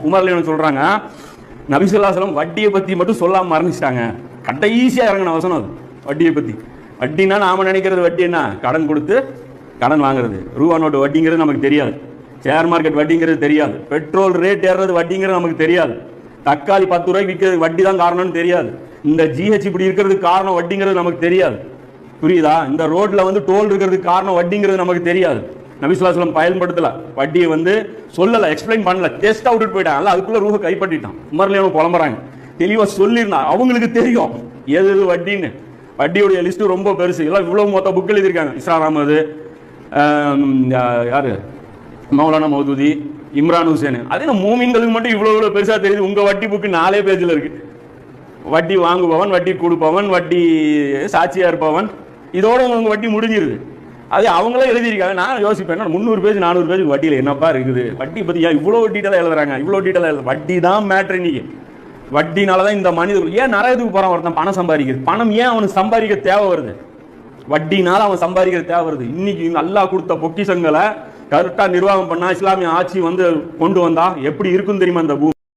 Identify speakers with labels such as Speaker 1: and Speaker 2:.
Speaker 1: உமர்ல சொல்றாங்க, நபி ஸல்லல்லாஹு அலைஹி வஸல்லம் வட்டியை பத்தி மட்டும் சொல்லாம மரணிச்சிட்டாங்க. கடைசியா இறங்கின வசனம் அது வட்டியை பத்தி. வட்டினா நாம நினைக்கிறது வட்டி என்ன, கடன் கொடுத்து கடன் வாங்குறது. ரூபா நோட்டு வட்டிங்கிறது நமக்கு தெரியாது, ஷேர் மார்க்கெட் வட்டிங்கிறது தெரியாது, பெட்ரோல் ரேட் ஏறுறது வட்டிங்கிறது நமக்கு தெரியாது, தக்காளி 10 ரூபாய்க்கு விற்கிறது வட்டி தான் காரணம்னு தெரியாது, இந்த ஜிஹெச் இப்படி இருக்கிறதுக்கு காரணம் வட்டிங்கிறது நமக்கு தெரியாது. புரியுதா? இந்த ரோட்ல டோல் இருக்கிறதுக்கு காரணம் வட்டிங்கிறது நமக்கு தெரியாது. நபி ஸல்லல்லாஹு அலைஹி வஸல்லம் பயன்படுத்தல, வட்டியை சொல்லல, எக்ஸ்பிளைன் பண்ணல, டெஸ்டா விட்டுட்டு போயிட்டாங்க. அதுக்குள்ள ரூஹ கைப்பற்றிட்டான். உமர்ல புலம்புறாங்க, தெளிவா சொல்லியிருந்தா அவங்களுக்கு தெரியும் எது வட்டின்னு. வட்டியுடைய லிஸ்ட் ரொம்ப பெருசு. எல்லாம் இவ்வளவு மொத்த புக் எழுதியிருக்காங்க. இஸ்ரார் அஹமது, யாரு, மௌலானா மௌதூதி, இம்ரான் ஹுசேன். அதே மூமின்களுக்கு மட்டும் இவ்வளவு பெருசா தெரியுது. உங்க வட்டி புக்கு 4 பேஜ்ல இருக்கு. வட்டி வாங்குபவன், வட்டி கொடுப்பவன், வட்டி சாட்சியா இருப்பவன், இதோட உங்க வட்டி முடிஞ்சிருது. அது அவங்களே எழுதியிருக்காங்க. நான் யோசிப்பேன், 300 பேஜ் 400 பேஜ் வட்டியில் என்னப்பா இருக்குது, வட்டி பத்தி ஏன் இவ்வளோ டீட்டெயிலாக எழுதுறாங்க, இவ்வளோ டீட்டெயிலாக வட்டி தான் மேட்ரு. இன்னைக்கு வட்டினாலதான் இந்த மனிதர்கள் ஏன் நரகத்துக்கு போறான், ஒருத்தன் பணம் சம்பாதிக்கிறது. பணம் ஏன் அவனுக்கு சம்பாதிக்க தேவை வருது, வட்டினால அவன் சம்பாதிக்கிற தேவை வருது. இன்னைக்கு அல்லாஹ் கொடுத்த பொக்கிஷங்களை கரெக்டா நிர்வாகம் பண்ணா, இஸ்லாமிய ஆட்சி கொண்டு வந்தா எப்படி இருக்கும் தெரியுமா இந்த பூமி?